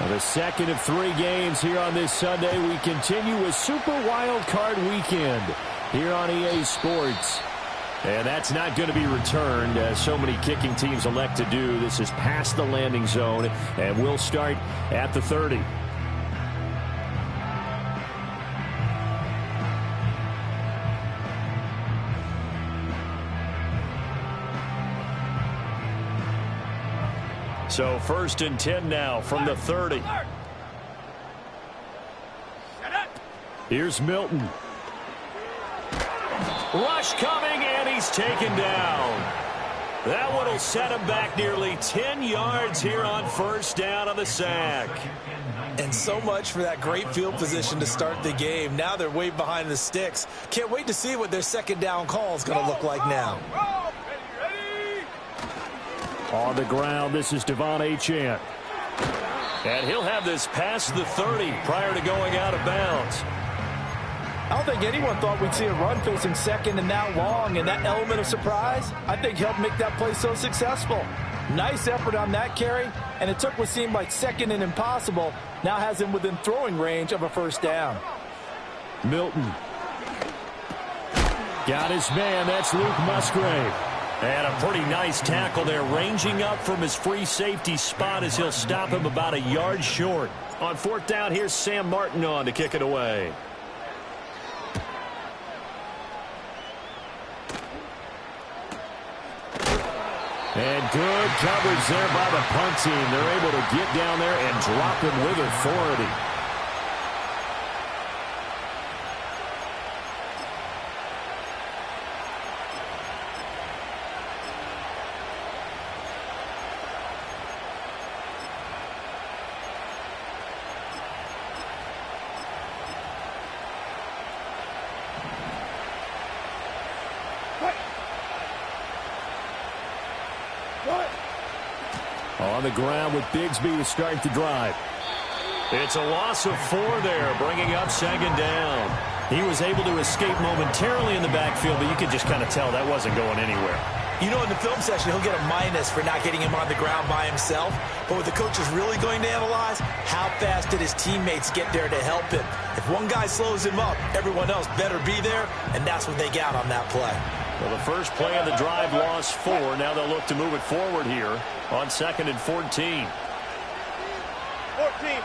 The second of 3 games here on this Sunday. We continue with Super Wild Card Weekend here on EA Sports. And that's not going to be returned, as so many kicking teams elect to do. This is past the landing zone, and we'll start at the 30. So 1st and 10 now from the 30. Here's Milton. Rush coming, and he's taken down. That one will set him back nearly 10 yards here on 1st down on the sack. And so much for that great field position to start the game. Now they're way behind the sticks. Can't wait to see what their 2nd down call is going to look like now. On the ground, this is Devon Achane. And he'll have this past the 30 prior to going out of bounds. I don't think anyone thought we'd see a run facing 2nd and now long, and that element of surprise, I think, helped make that play so successful. Nice effort on that carry, and it took what seemed like 2nd and impossible, now has him within throwing range of a 1st down. Milton. Got his man, that's Luke Musgrave. And a pretty nice tackle there, ranging up from his free safety spot as he'll stop him about a yard short. On 4th down, here's Sam Martin on to kick it away. And good coverage there by the punt team. They're able to get down there and drop him with authority. On the ground with Bigsby to start the drive. It's a loss of 4 there, bringing up 2nd down. He was able to escape momentarily in the backfield, but you could just kind of tell that wasn't going anywhere. You know, in the film session, he'll get a minus for not getting him on the ground by himself. But what the coach is really going to analyze, how fast did his teammates get there to help him? If one guy slows him up, everyone else better be there, and that's what they got on that play. Well, the first play of the drive lost 4. Now they'll look to move it forward here on 2nd and 14. 14.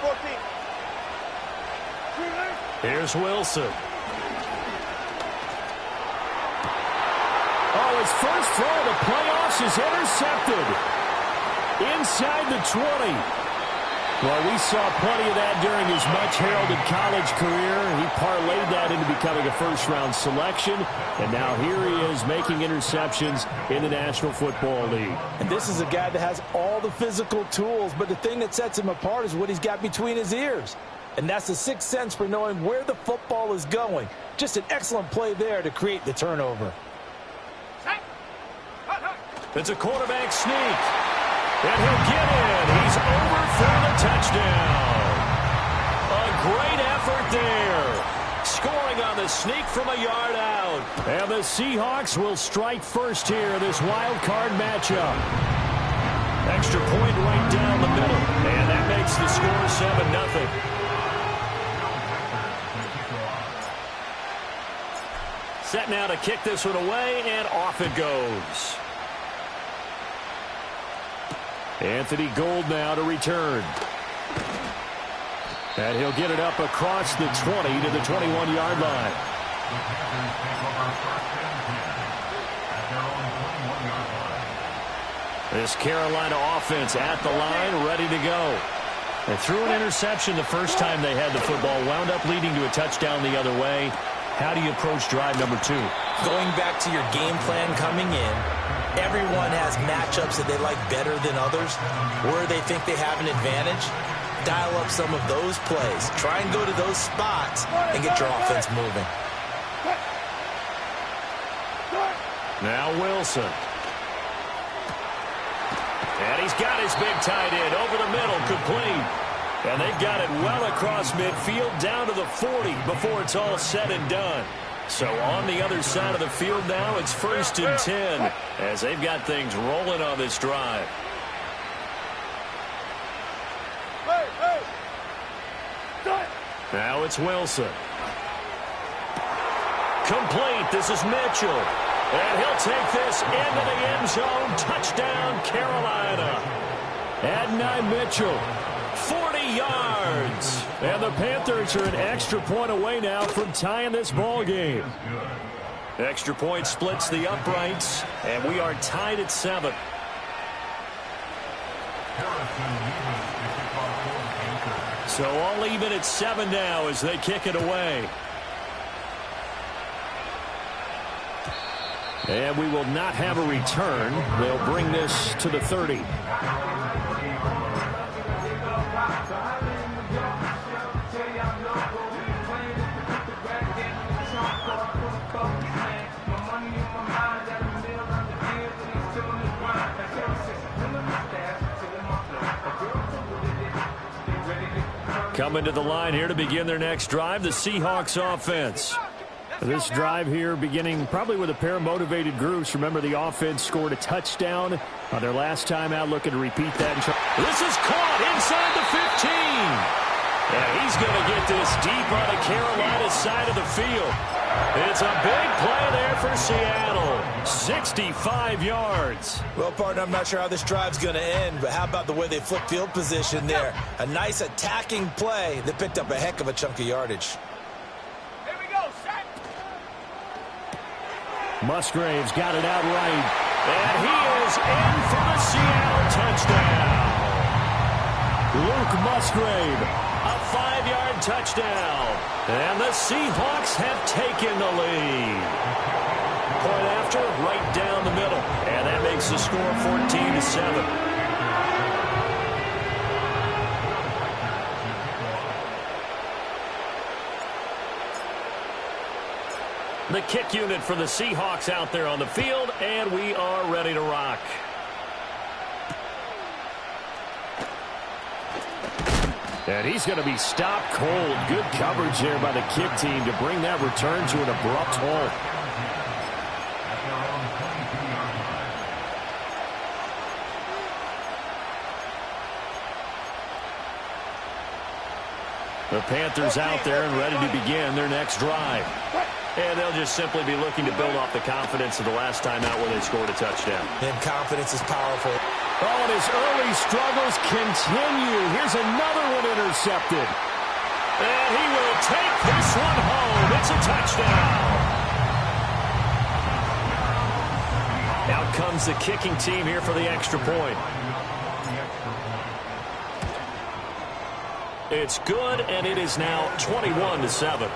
Here's Wilson. Oh, his first throw of the playoffs is intercepted. Inside the 20. Well, we saw plenty of that during his much-heralded college career. He parlayed that into becoming a first-round selection. And now here he is making interceptions in the National Football League. And this is a guy that has all the physical tools, but the thing that sets him apart is what he's got between his ears. And that's the 6th sense for knowing where the football is going. Just an excellent play there to create the turnover. It's a quarterback sneak. And he'll get in. He's over for the touchdown. A great effort there. Scoring on the sneak from a yard out. And the Seahawks will strike first here, this wild card matchup. Extra point right down the middle. And that makes the score 7-0. Set now to kick this one away, and off it goes. Anthony Gould now to return. And he'll get it up across the 20 to the 21-yard line. This Carolina offense at the line, ready to go. They threw an interception the first time they had the football, wound up leading to a touchdown the other way. How do you approach drive number 2? Going back to your game plan coming in, everyone has matchups that they like better than others, where they think they have an advantage. Dial up some of those plays. Try and go to those spots and get your offense moving. Now Wilson. And he's got his big tight end over the middle, complete. And they've got it well across midfield down to the 40 before it's all said and done. So on the other side of the field now, it's 1st and 10 as they've got things rolling on this drive. Now it's Wilson. Complete. This is Mitchell. And he'll take this into the end zone. Touchdown, Carolina. Adonai Mitchell, 40 yards. And the Panthers are an extra point away now from tying this ball game. Extra point splits the uprights, and we are tied at 7. So all even at 7 now as they kick it away. And we will not have a return. They'll bring this to the 30. Coming to the line here to begin their next drive, the Seahawks offense. This drive here beginning probably with a pair of motivated groups. Remember, the offense scored a touchdown on their last time out, looking to repeat that. This is caught inside the 15. And he's going to get this deep on the Carolina side of the field. It's a big play there for Seattle. 65 yards. Well, partner, I'm not sure how this drive's going to end, but how about the way they flipped field position there? A nice attacking play that picked up a heck of a chunk of yardage. Here we go, set. Musgrave's got it out right. And he is in for the Seattle touchdown. Luke Musgrave, a 5-yard touchdown. And the Seahawks have taken the lead. Point after, right down the middle. And that makes the score 14-7. The kick unit for the Seahawks out there on the field, and we are ready to rock. And he's going to be stopped cold. Good coverage there by the kick team to bring that return to an abrupt halt. The Panthers out there and ready to begin their next drive. And they'll just simply be looking to build off the confidence of the last time out where they scored a touchdown. And confidence is powerful. Oh, and his early struggles continue. Here's another one intercepted. And he will take this one home. It's a touchdown. Out comes the kicking team here for the extra point. It's good, and it is now 21-7.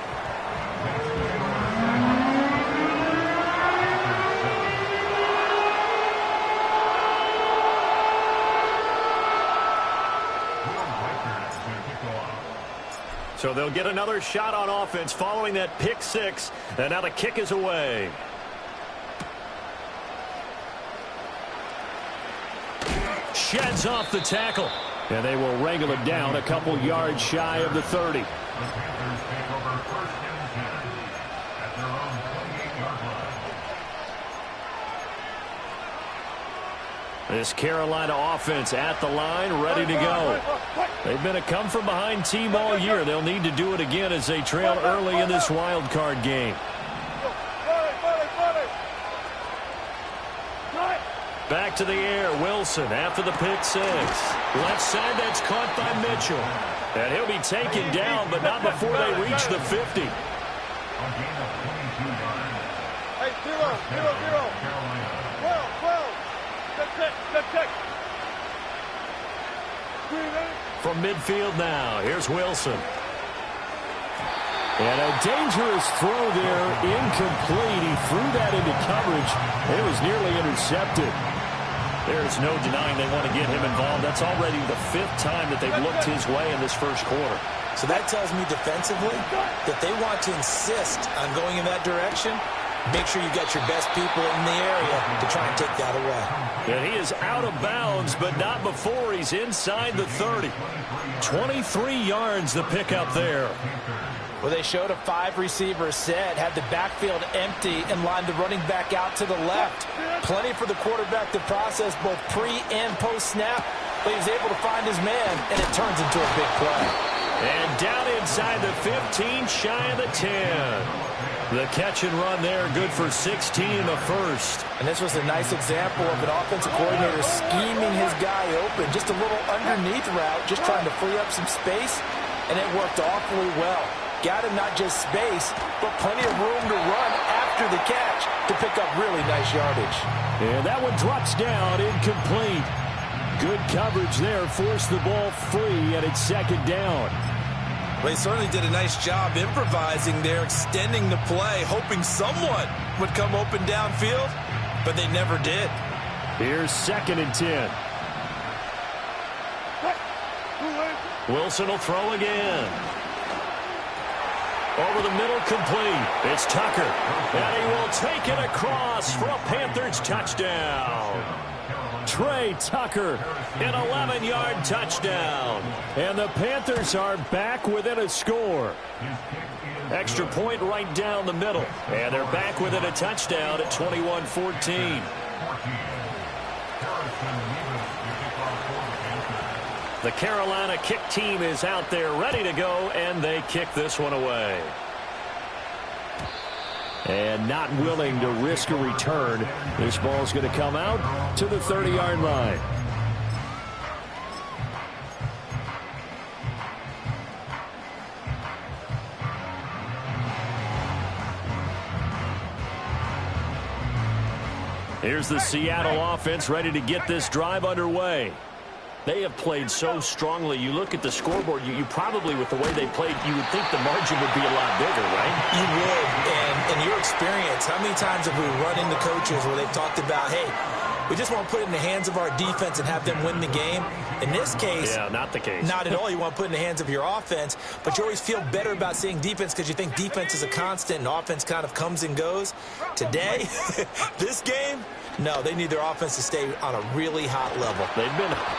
So they'll get another shot on offense following that pick six. And now the kick is away. Sheds off the tackle. And they will wrangle it down a couple yards shy of the 30. This Carolina offense at the line, ready to go. They've been a come-from-behind team all year. They'll need to do it again as they trail early in this wild card game. Back to the air, Wilson after the pick six. Left side, that's caught by Mitchell. And he'll be taken down, but not before they reach the 50. Hey, 0-0-0. 12. Good kick. From midfield now, here's Wilson. And a dangerous throw there, incomplete. He threw that into coverage. It was nearly intercepted. There's no denying they want to get him involved. That's already the 5th time that they've looked his way in this first quarter. So that tells me defensively that they want to insist on going in that direction. Make sure you got your best people in the area to try and take that away. And he is out of bounds, but not before he's inside the 30. 23 yards the pickup there. Well, they showed a 5-receiver set, had the backfield empty, and lined the running back out to the left. Plenty for the quarterback to process both pre- and post-snap. but he was able to find his man, and it turns into a big play. And down inside the 15, shy of the 10. The catch and run there, good for 16 in the first. And this was a nice example of an offensive coordinator scheming his guy open. Just a little underneath route, just trying to free up some space, and it worked awfully well. Got him not just space, but plenty of room to run after the catch to pick up really nice yardage. And that one drops down, incomplete. Good coverage there, forced the ball free, and it's second down. Well, he certainly did a nice job improvising there, extending the play, hoping someone would come open downfield, but they never did. Here's second and 10. Wilson will throw again. Over the middle, complete. It's Tucker. And he will take it across for a Panthers touchdown. Trey Tucker, an 11-yard touchdown. And the Panthers are back within a score. Extra point right down the middle. And they're back within a touchdown at 21-14. The Carolina kick team is out there ready to go, and they kick this one away. And not willing to risk a return. This ball's going to come out to the 30-yard line. Here's the Seattle offense ready to get this drive underway. They have played so strongly. You look at the scoreboard, you probably, with the way they played, you would think the margin would be a lot bigger, right? You would. And in your experience, how many times have we run into coaches where they've talked about, hey, we just want to put it in the hands of our defense and have them win the game? In this case, yeah, not the case. Not at all. You want to put it in the hands of your offense, but you always feel better about seeing defense because you think defense is a constant and offense kind of comes and goes. Today, this game, no, they need their offense to stay on a really hot level.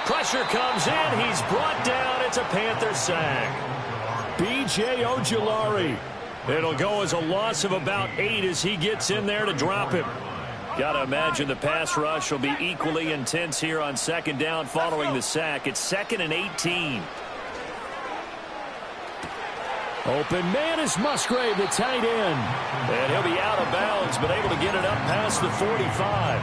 Pressure comes in. He's brought down. It's a Panther sack. B.J. Ojulari. It'll go as a loss of about 8 as he gets in there to drop him. Got to imagine the pass rush will be equally intense here on second down following the sack. It's 2nd and 18. Open man is Musgrave, the tight end. And he'll be out of bounds, but able to get it up past the 45.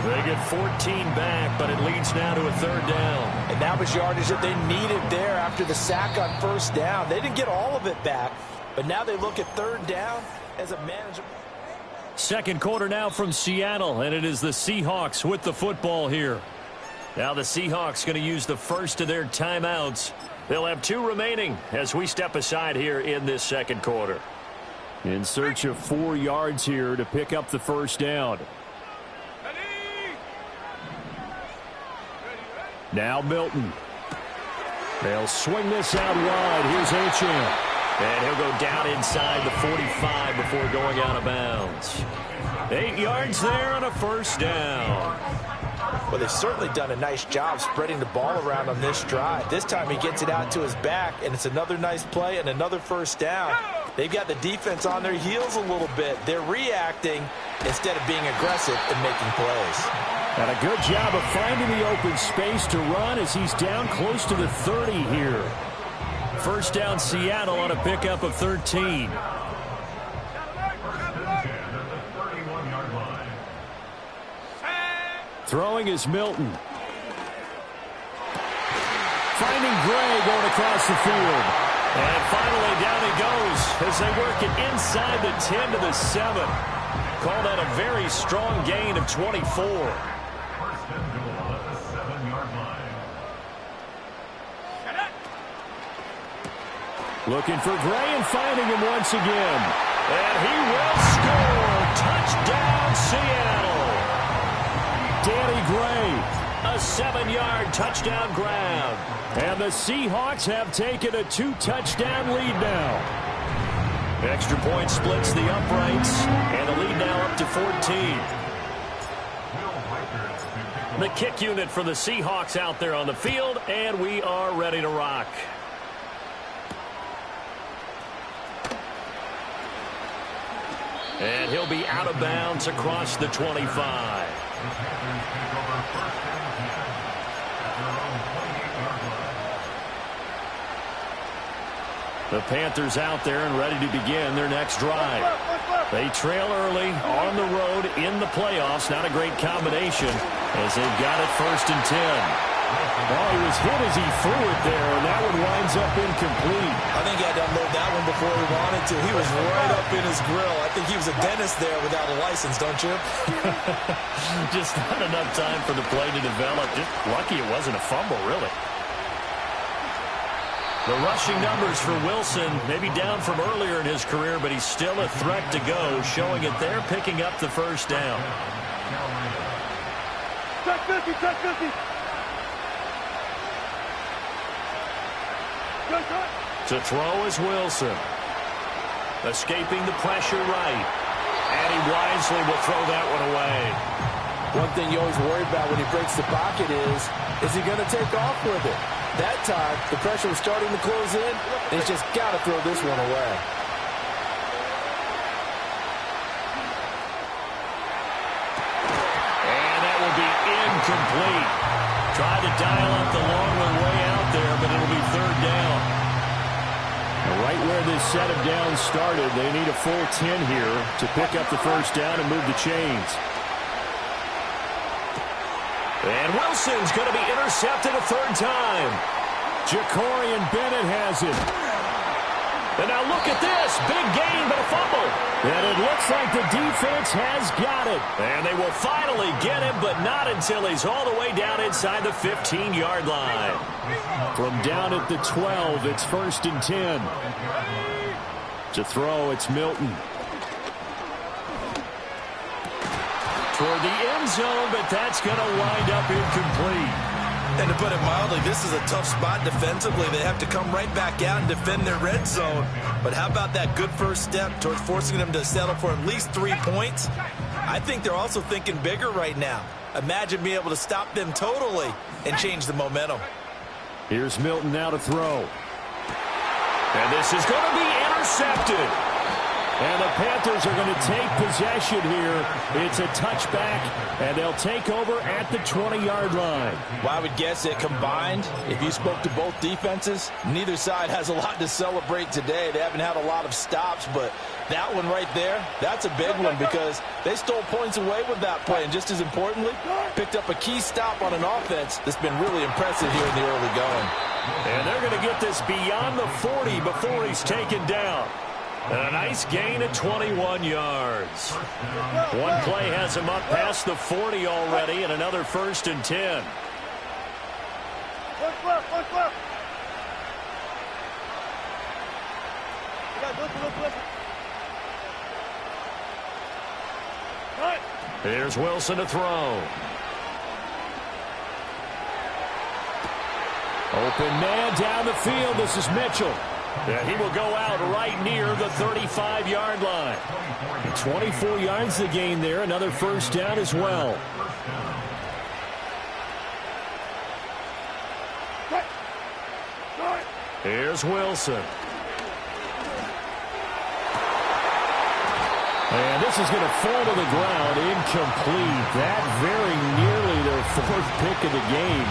They get 14 back, but it leads now to a third down. And that was yardage that they needed there after the sack on first down. They didn't get all of it back, but now they look at third down as a manageable. Second quarter now from Seattle, and it is the Seahawks with the football here. Now the Seahawks going to use the first of their timeouts. They'll have 2 remaining as we step aside here in this second quarter. In search of 4 yards here to pick up the first down. Now Milton. They'll swing this out wide. Here's Achane. And he'll go down inside the 45 before going out of bounds. 8 yards there on a first down. Well, they've certainly done a nice job spreading the ball around on this drive. This time he gets it out to his back, and it's another nice play and another first down. They've got the defense on their heels a little bit. They're reacting instead of being aggressive and making plays. And a good job of finding the open space to run as he's down close to the 30 here. First down Seattle on a pickup of 13. Throwing is Milton. Finding Gray going across the field. And finally down he goes as they work it inside the 10 to the 7. Call that a very strong gain of 24. Looking for Gray and finding him once again. And he will score. Touchdown, Seattle. Danny Gray, a 7-yard touchdown grab. And the Seahawks have taken a 2-touchdown lead now. Extra point splits the uprights, and the lead now up to 14. The kick unit for the Seahawks out there on the field, and we are ready to rock. And he'll be out of bounds across the 25. The Panthers out there and ready to begin their next drive. They trail early on the road in the playoffs. Not a great combination as they've got it 1st and 10. Well, he was hit as he threw it there, and that one winds up incomplete. I think he had to unload that one before he wanted to. He was right up in his grill. I think he was a dentist there without a license, don't you? Just not enough time for the play to develop. Just lucky it wasn't a fumble, really. The rushing numbers for Wilson, maybe down from earlier in his career, but he's still a threat to go, showing it there, picking up the 1st down. Check 50, check 50. To throw is Wilson. Escaping the pressure right. And he wisely will throw that one away. One thing you always worry about when he breaks the pocket is he going to take off with it? That time, the pressure was starting to close in, and he's just got to throw this one away. And that will be incomplete. Tried to dial up the long one way out there, but it'll be 3rd down. Right where this set of downs started, they need a full 10 here to pick up the 1st down and move the chains. And Wilson's going to be intercepted a 3rd time. Jacorian Bennett has it. And now look at this. Big gain, but a fumble. And it looks like the defense has got it. And they will finally get him, but not until he's all the way down inside the 15-yard line. From down at the 12, it's 1st and 10. To throw, it's Milton. Toward the end zone, but that's going to wind up incomplete. And to put it mildly, this is a tough spot defensively. They have to come right back out and defend their red zone. But how about that good first step towards forcing them to settle for at least 3 points? I think they're also thinking bigger right now. Imagine being able to stop them totally and change the momentum. Here's Milton now to throw. And this is going to be intercepted. And the Panthers are going to take possession here. It's a touchback, and they'll take over at the 20-yard line. Well, I would guess that combined, if you spoke to both defenses, neither side has a lot to celebrate today. They haven't had a lot of stops, but that one right there, that's a big one because they stole points away with that play. And just as importantly, picked up a key stop on an offense that's been really impressive here in the early going. And they're going to get this beyond the 40 before he's taken down. And a nice gain of 21 yards. One play has him up past the 40 already, and another 1st and 10. Look left, look left. Look. Right. Here's Wilson to throw. Open man down the field. This is Mitchell. And he will go out right near the 35-yard line. 24 yards the gain there. Another 1st down as well. Here's Wilson. And this is going to fall to the ground. Incomplete. That very nearly their 4th pick of the game.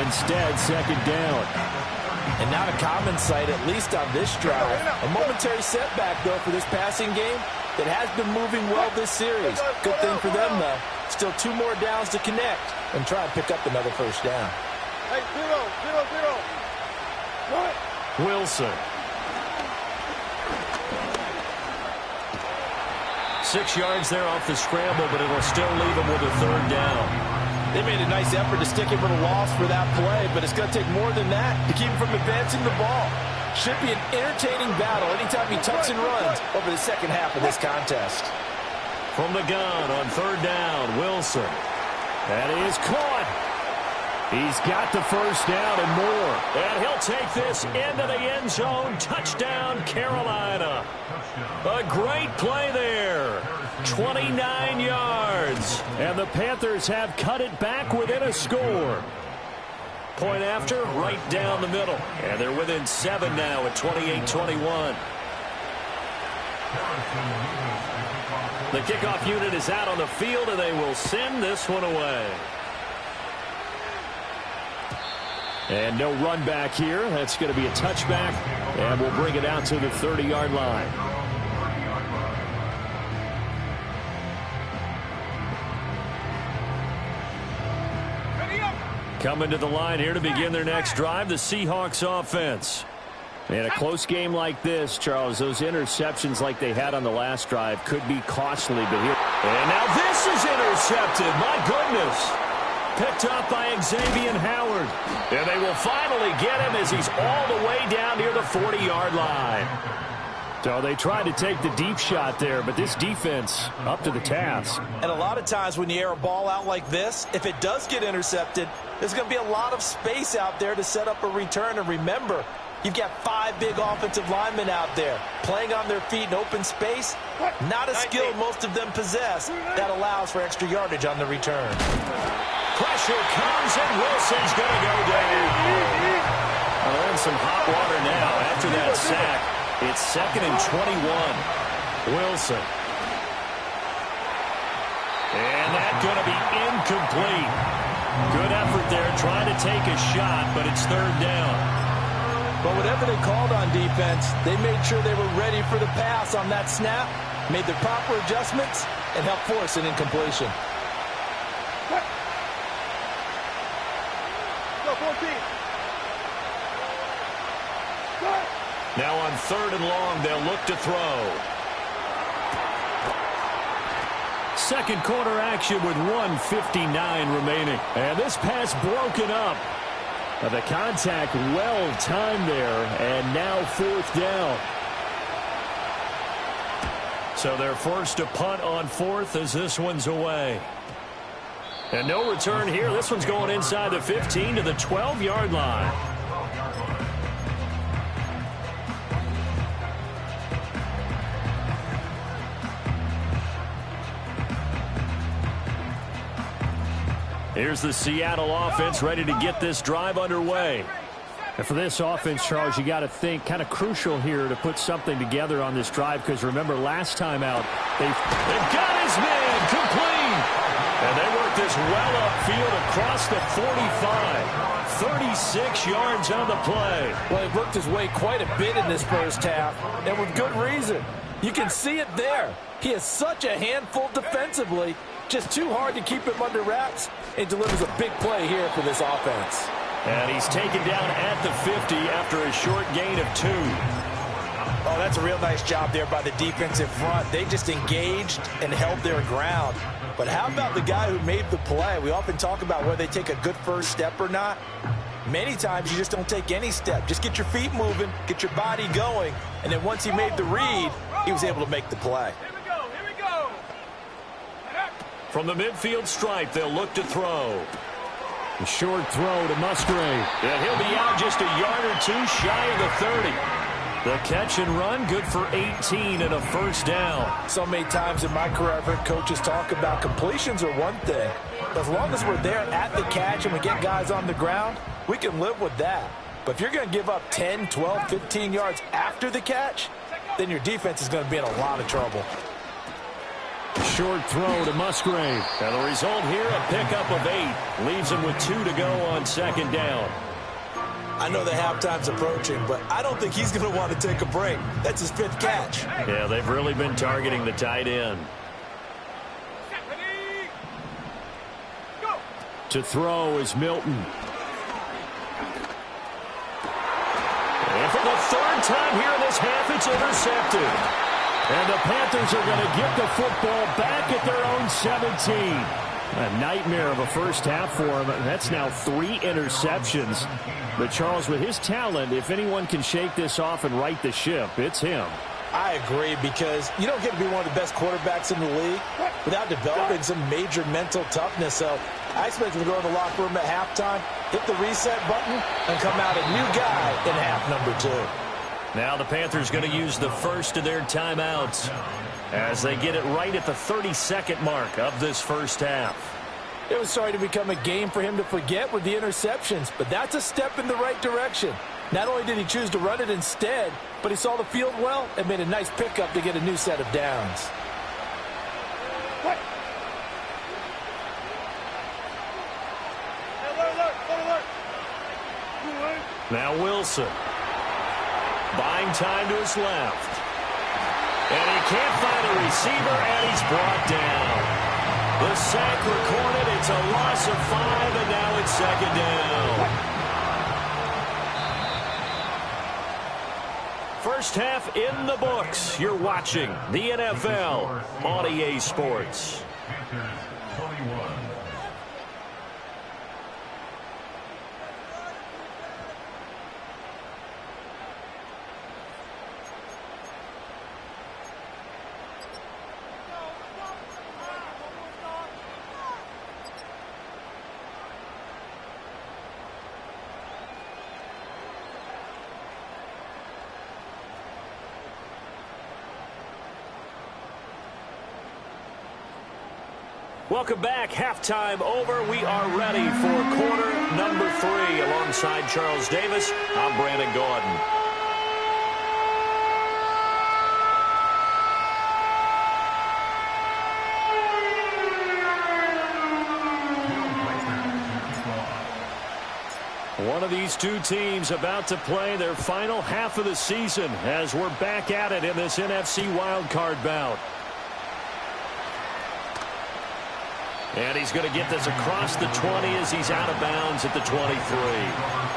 Instead, 2nd down. And not a common sight, at least on this drive. A momentary setback, though, for this passing game that has been moving well this series. Good thing for them, though. Still 2 more downs to connect and try and pick up another 1st down. Hey, 0. What? Wilson. 6 yards there off the scramble, but it'll still leave him with a 3rd down. They made a nice effort to stick him with a loss for that play, but it's going to take more than that to keep him from advancing the ball. Should be an entertaining battle anytime he tucks and runs over the second half of this contest. From the gun on 3rd down, Wilson. That is caught. He's got the 1st down and more. And he'll take this into the end zone. Touchdown, Carolina. A great play there. 29 yards. And the Panthers have cut it back within a score. Point after, right down the middle. And they're within 7 now at 28-21. The kickoff unit is out on the field, and they will send this one away. And no run back here. That's going to be a touchback, and we'll bring it out to the 30-yard line. Coming to the line here to begin their next drive, the Seahawks offense. In a close game like this, Charles, those interceptions like they had on the last drive could be costly. But here, and now this is intercepted. My goodness. Picked up by Xavier Howard. And they will finally get him as he's all the way down near the 40-yard line. So they tried to take the deep shot there, but this defense up to the task. And a lot of times when you air a ball out like this, if it does get intercepted, there's going to be a lot of space out there to set up a return. And remember, you've got 5 big offensive linemen out there playing on their feet in open space. Not a skill most of them possess that allows for extra yardage on the return. Pressure comes, and Wilson's going to go down. Well, they're in some hot water now after that sack. It's 2nd and 21. Wilson. And that's going to be incomplete. Good effort there trying to take a shot, but it's 3rd down. But whatever they called on defense, they made sure they were ready for the pass on that snap, made the proper adjustments, and helped force an incompletion. Go, 14. Now on 3rd and long, they'll look to throw. Second quarter action with 1:59 remaining. And this pass broken up. The contact well timed there, and now 4th down. So they're forced to punt on 4th as this one's away. And no return here. This one's going inside the 15 to the 12-yard line. Here's the Seattle offense ready to get this drive underway. And for this offense, Charles, you got to think kind of crucial here to put something together on this drive, because remember last time out, they've got his man complete. And they work this well upfield across the 45. 36 yards on the play. Well, he worked his way quite a bit in this first half, and with good reason. You can see it there. He is such a handful defensively. Just too hard to keep him under wraps, and delivers a big play here for this offense. And he's taken down at the 50 after a short gain of 2. Oh, that's a real nice job there by the defensive front. They just engaged and held their ground. But how about the guy who made the play? We often talk about whether they take a good first step or not. Many times you just don't take any step. Just get your feet moving, get your body going, and then once he made the read, he was able to make the play. From the midfield stripe, they'll look to throw. A short throw to Musgrave. And he'll be out just a yard or 2 shy of the 30. The catch and run, good for 18 and a first down. So many times in my career, I've heard coaches talk about completions are one thing. But as long as we're there at the catch and we get guys on the ground, we can live with that. But if you're going to give up 10, 12, 15 yards after the catch, then your defense is going to be in a lot of trouble. Short throw to Musgrave. And the result here, a pickup of 8. Leaves him with 2 to go on 2nd down. I know the halftime's approaching, but I don't think he's going to want to take a break. That's his 5th catch. Yeah, they've really been targeting the tight end. To throw is Milton. And for the 3rd time here in this half, it's intercepted. And the Panthers are going to get the football back at their own 17. A nightmare of a first half for him. That's now 3 interceptions. But Charles, with his talent, if anyone can shake this off and right the ship, it's him. I agree, because you don't get to be one of the best quarterbacks in the league without developing some major mental toughness. So I expect him to go to the locker room at halftime, hit the reset button, and come out a new guy in half number 2. Now the Panthers going to use the first of their timeouts as they get it right at the 32nd mark of this first half. It was starting to become a game for him to forget with the interceptions, but that's a step in the right direction. Not only did he choose to run it instead, but he saw the field well and made a nice pickup to get a new set of downs. Now Wilson. Buying time to his left. And he can't find a receiver, and he's brought down. The sack recorded. It's a loss of 5, and now it's second down. First half in the books. You're watching the NFL on EA Sports. Welcome back. Halftime over. We are ready for quarter number 3. Alongside Charles Davis, I'm Brandon Gordon. One of these two teams about to play their final half of the season as we're back at it in this NFC wildcard bout. And he's going to get this across the 20 as he's out of bounds at the 23.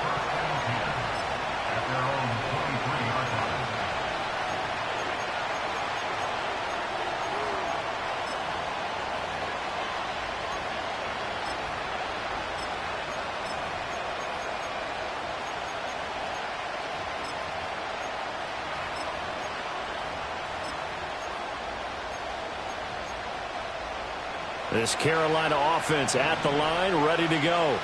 This Carolina offense at the line, ready to go.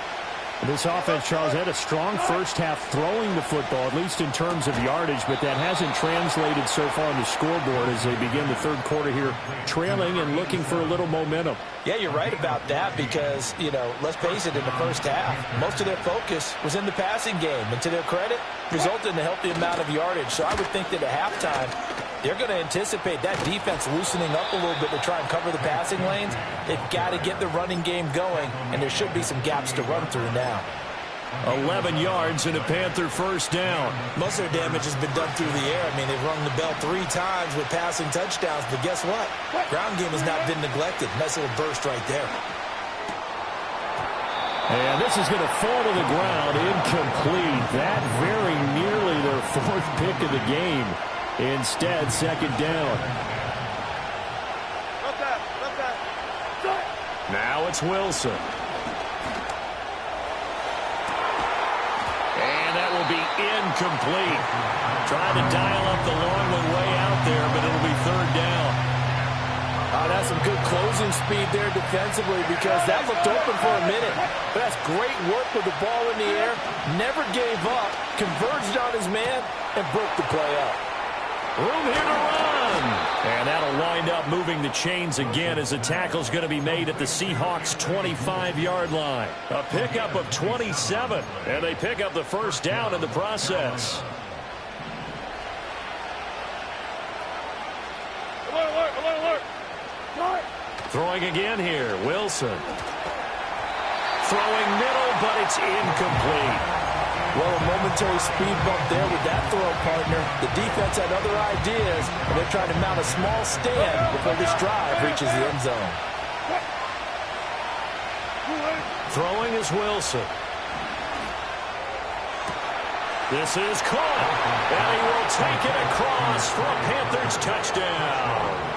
This offense, Charles, had a strong first half throwing the football, at least in terms of yardage, but that hasn't translated so far on the scoreboard as they begin the third quarter here, trailing and looking for a little momentum. Yeah, you're right about that because, let's face it, in the first half, most of their focus was in the passing game. And to their credit, resulted in a healthy amount of yardage. So I would think that at halftime, they're going to anticipate that defense loosening up a little bit to try and cover the passing lanes. They've got to get the running game going, and there should be some gaps to run through now. 11 yards and a Panther first down. Most of their damage has been done through the air. I mean, they've rung the bell 3 times with passing touchdowns, but guess what? Ground game has not been neglected. Nice little burst right there. And this is going to fall to the ground, incomplete. That very nearly their 4th pick of the game. Instead, second down. Now it's Wilson. And that will be incomplete. Trying to dial up the long one way out there, but it'll be third down. That's some good closing speed there defensively because that looked open for a minute. But that's great work with the ball in the air. Never gave up, converged on his man, and broke the play up. Room here to run. And that'll wind up moving the chains again as the tackle's going to be made at the Seahawks' 25-yard line. A pickup of 27, and they pick up the first down in the process. Alert. Throwing again here, Wilson. Throwing middle, but it's incomplete. Well, a momentary speed bump there with that throw, partner. The defense had other ideas, and they're trying to mount a small stand before this drive reaches the end zone. Throwing is Wilson. This is caught, and he will take it across for a Panthers touchdown.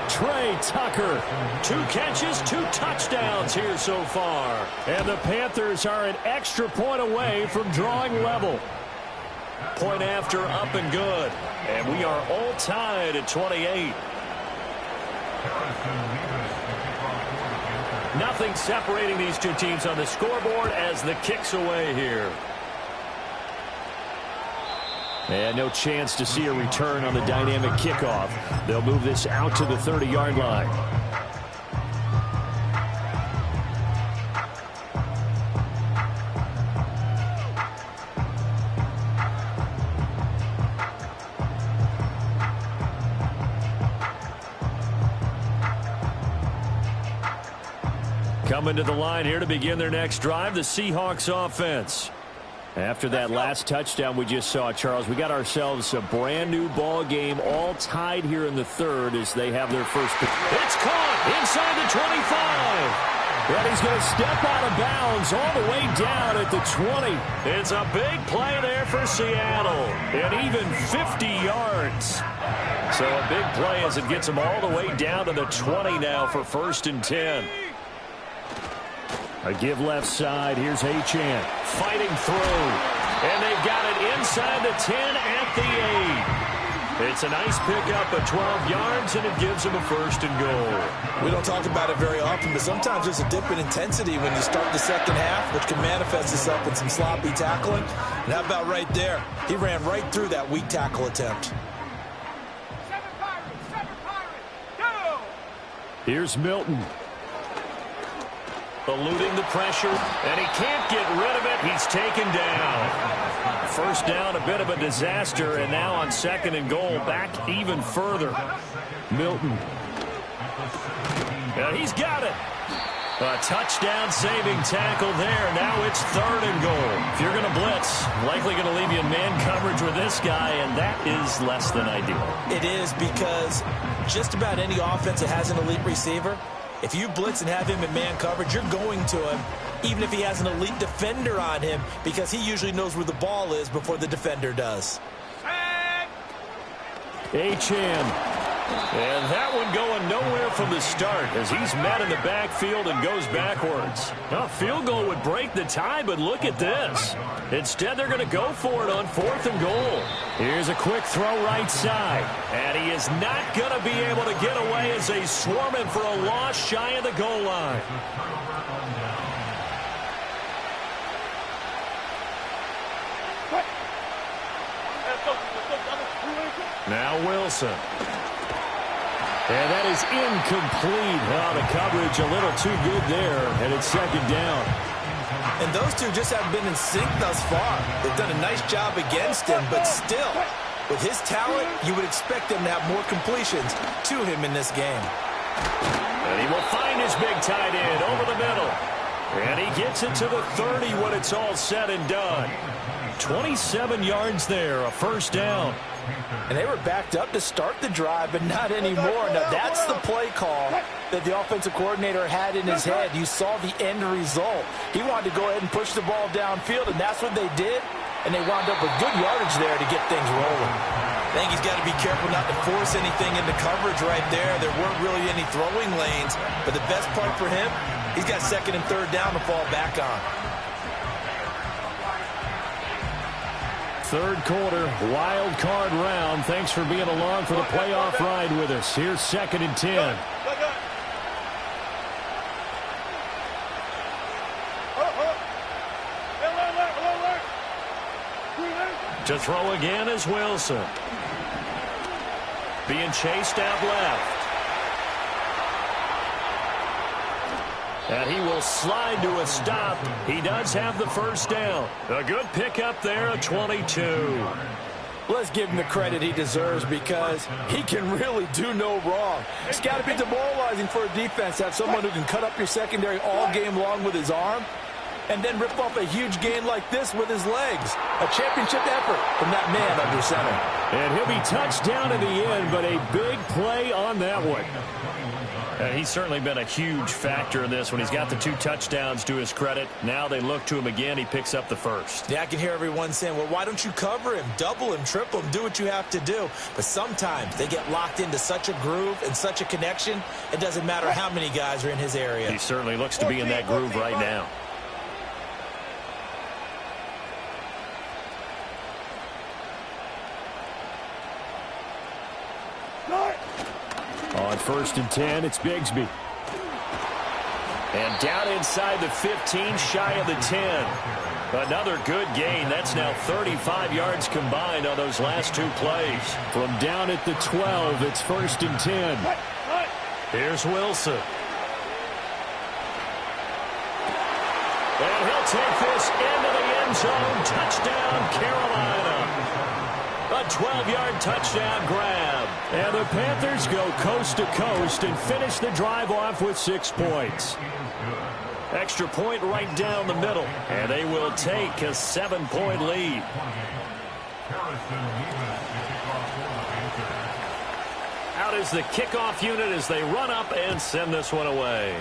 Trey Tucker. 2 catches, 2 touchdowns here so far. And the Panthers are an extra point away from drawing level. Point after up and good. And we are all tied at 28. Nothing separating these two teams on the scoreboard as the kick's away here. And no chance to see a return on the dynamic kickoff. They'll move this out to the 30-yard line. Coming to the line here to begin their next drive, the Seahawks offense. After that last touchdown we just saw, Charles, we got ourselves a brand new ball game, all tied here in the third as they have their first pick. It's caught inside the 25. And he's going to step out of bounds all the way down at the 20. It's a big play there for Seattle. And even 50 yards. So a big play as it gets them all the way down to the 20 now for 1st and 10. A give left side. Here's Achane. Fighting through. And they've got it inside the 10 at the 8. It's a nice pickup of 12 yards, and it gives them a 1st and goal. We don't talk about it very often, but sometimes there's a dip in intensity when you start the second half, which can manifest itself in some sloppy tackling. And how about right there? He ran right through that weak tackle attempt. Here's Milton. Eluding the pressure, and he can't get rid of it. He's taken down. First down, a bit of a disaster, and now on 2nd and goal, back even further. Milton. And he's got it. A touchdown-saving tackle there. Now it's 3rd and goal. If you're going to blitz, likely going to leave you in man coverage with this guy, and that is less than ideal. It is, because just about any offense that has an elite receiver, if you blitz and have him in man coverage, you're going to him, even if he has an elite defender on him, because he usually knows where the ball is before the defender does. Achane. And that one going nowhere from the start as he's met in the backfield and goes backwards. A field goal would break the tie, but look at this. Instead, they're going to go for it on 4th and goal. Here's a quick throw right side. And he is not going to be able to get away as they swarm him for a loss shy of the goal line. Now Wilson. And that is incomplete. Oh, the coverage a little too good there, and it's 2nd down. And those two just haven't been in sync thus far. They've done a nice job against him, but still, with his talent, you would expect him to have more completions to him in this game. And he will find his big tight end over the middle. And he gets it to the 30 when it's all said and done. 27 yards there, a 1st down. And they were backed up to start the drive, but not anymore. Now, that's the play call that the offensive coordinator had in his head. You saw the end result. He wanted to go ahead and push the ball downfield, and that's what they did. And they wound up with good yardage there to get things rolling. I think he's got to be careful not to force anything into coverage right there. There weren't really any throwing lanes. But the best part for him, he's got 2nd and 3rd down to fall back on. 3rd quarter, wild card round. Thanks for being along for the playoff ride with us. Here's 2nd and 10. To throw again is Wilson. Being chased out left. And he will slide to a stop. He does have the 1st down. A good pickup there at 22. Let's give him the credit he deserves because he can really do no wrong. It's got to be demoralizing for a defense to have someone who can cut up your secondary all game long with his arm and then rip off a huge gain like this with his legs. A championship effort from that man under center. And he'll be touched down in the end, but a big play on that one. He's certainly been a huge factor in this when he's got the 2 touchdowns to his credit. Now they look to him again. He picks up the 1st. Yeah, I can hear everyone saying, well, why don't you cover him, double him, triple him, do what you have to do. But sometimes they get locked into such a groove and such a connection, it doesn't matter how many guys are in his area. He certainly looks to be in that groove right now. On 1st and 10, it's Bigsby. And down inside the 15, shy of the 10. Another good gain. That's now 35 yards combined on those last 2 plays. From down at the 12, it's 1st and 10. Here's Wilson. And he'll take this into the end zone. Touchdown, Carolina. A 12-yard touchdown grab. And the Panthers go coast to coast and finish the drive off with 6 points. Extra point right down the middle, and they will take a 7-point lead. Out is the kickoff unit as they run up and send this one away.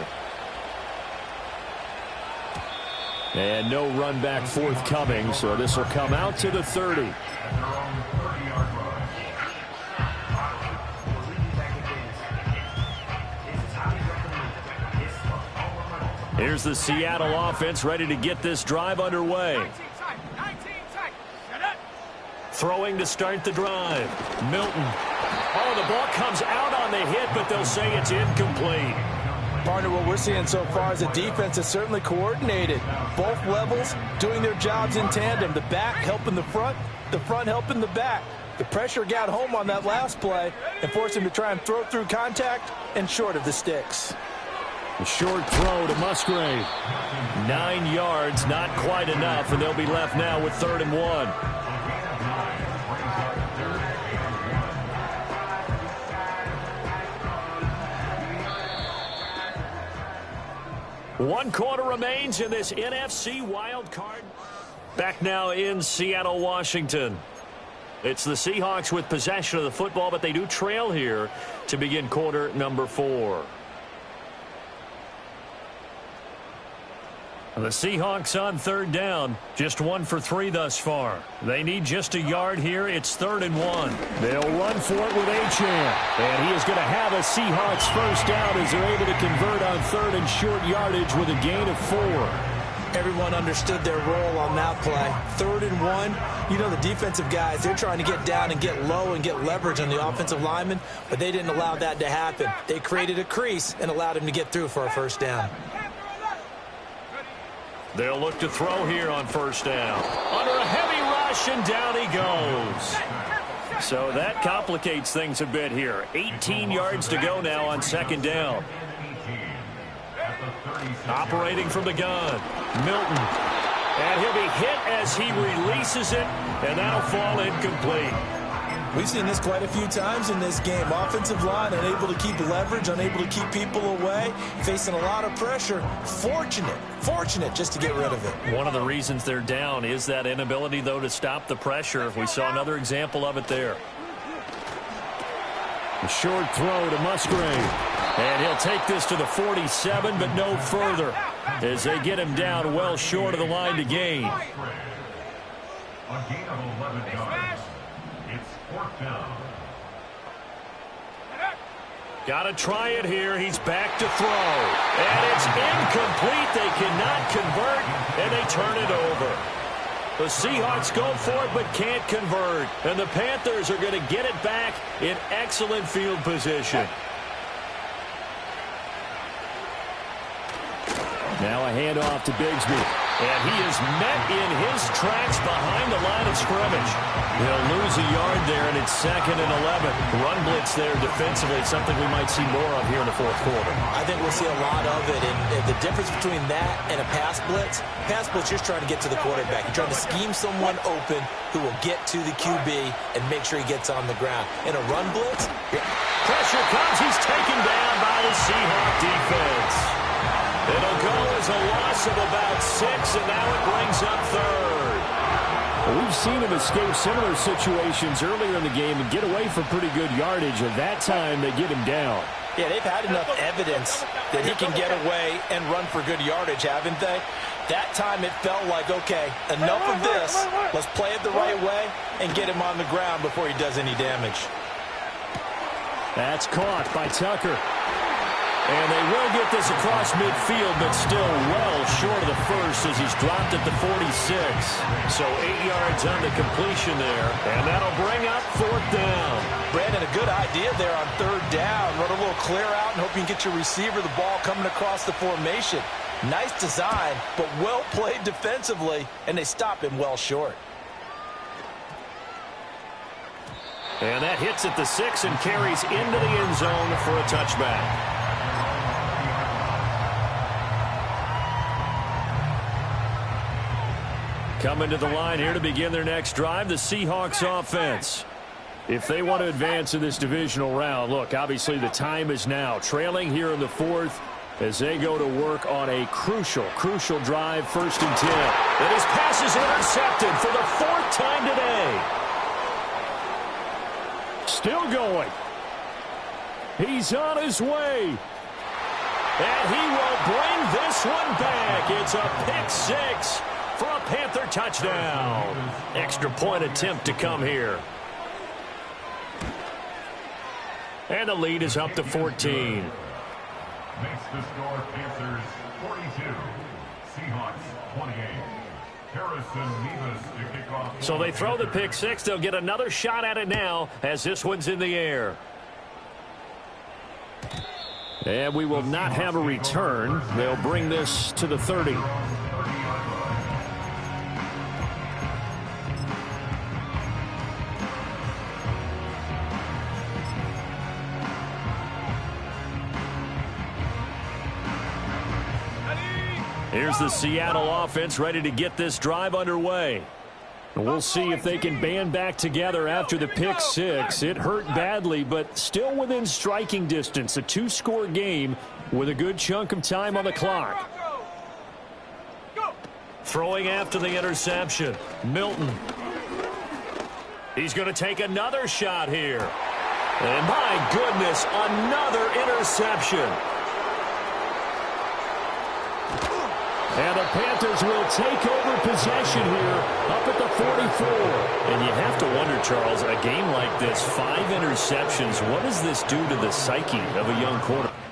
And no run back forthcoming, so this will come out to the 30. Here's the Seattle offense ready to get this drive underway. Throwing to start the drive. Milton. Oh, the ball comes out on the hit, but they'll say it's incomplete. Partner, what we're seeing so far is the defense is certainly coordinated. Both levels doing their jobs in tandem. The back helping the front helping the back. The pressure got home on that last play and forced him to try and throw through contact and short of the sticks. A short throw to Musgrave. 9 yards, not quite enough, and they'll be left now with 3rd and 1. One quarter remains in this NFC wild card. Back now in Seattle, Washington. It's the Seahawks with possession of the football, but they do trail here to begin quarter number 4. The Seahawks on 3rd down, just 1 for 3 thus far. They need just a yard here. It's 3rd and 1. They'll run for it with Achane. And he is going to have a Seahawks first down as they're able to convert on 3rd and short yardage with a gain of 4. Everyone understood their role on that play. 3rd and 1. You know, the defensive guys, they're trying to get down and get low and get leverage on the offensive lineman, but they didn't allow that to happen. They created a crease and allowed him to get through for a first down. They'll look to throw here on 1st down. Under a heavy rush, and down he goes. So that complicates things a bit here. 18 yards to go now on 2nd down. Operating from the gun, Milton. And he'll be hit as he releases it, and that'll fall incomplete. We've seen this quite a few times in this game. Offensive line unable to keep leverage, unable to keep people away, facing a lot of pressure. Fortunate just to get rid of it. One of the reasons they're down is that inability, though, to stop the pressure. We saw another example of it there. A short throw to Musgrave. And he'll take this to the 47, but no further, as they get him down well short of the line to gain. A gain of 11 yards. It's 4th down. Got to try it here. He's back to throw. And it's incomplete. They cannot convert, and they turn it over. The Seahawks go for it but can't convert. And the Panthers are going to get it back in excellent field position. Now a handoff to Bigsby. And he is met in his tracks behind the line of scrimmage. He'll lose a yard there, and it's 2nd and 11. Run blitz there defensively, something we might see more of here in the 4th quarter. I think we'll see a lot of it. And the difference between that and a pass blitz, you're trying to get to the quarterback. You're trying to scheme someone open who will get to the QB and make sure he gets on the ground. In a run blitz, pressure comes. He's taken down by the Seahawk defense. It'll go as a loss of about 6, and now it brings up 3rd. Well, we've seen him escape similar situations earlier in the game and get away for pretty good yardage, and that time they get him down. Yeah, they've had enough evidence that he can get away and run for good yardage, haven't they? That time it felt like, okay, enough of this. Let's play it the right way and get him on the ground before he does any damage. That's caught by Tucker. And they will get this across midfield, but still well short of the first as he's dropped at the 46. So 8 yards on the completion there, and that'll bring up 4th down. Brandon, a good idea there on 3rd down. Run a little clear out and hope you can get your receiver the ball coming across the formation. Nice design, but well played defensively, and they stop him well short. And that hits at the 6 and carries into the end zone for a touchback. Coming to the line here to begin their next drive, the Seahawks offense. If they want to advance in this divisional round, look, obviously the time is now. Trailing here in the 4th, as they go to work on a crucial drive, 1st and 10. And his pass is intercepted for the 4th time today. Still going. He's on his way. And he will bring this one back. It's a pick 6 for a Panther touchdown. Extra point attempt to come here. And the lead is up to 14. Makes the score Panthers 42, Seahawks 28. Harrison Mevis to kick off. So they throw the pick 6. They'll get another shot at it now as this one's in the air. And we will not have a return. They'll bring this to the 30. Here's the Seattle offense ready to get this drive underway. We'll see if they can band back together after the pick 6. It hurt badly, but still within striking distance. A 2-score game with a good chunk of time on the clock. Throwing after the interception, Milton. He's going to take another shot here. And my goodness, another interception. And the Panthers will take over possession here up at the 44. And you have to wonder, Charles, a game like this, 5 interceptions, what does this do to the psyche of a young quarterback?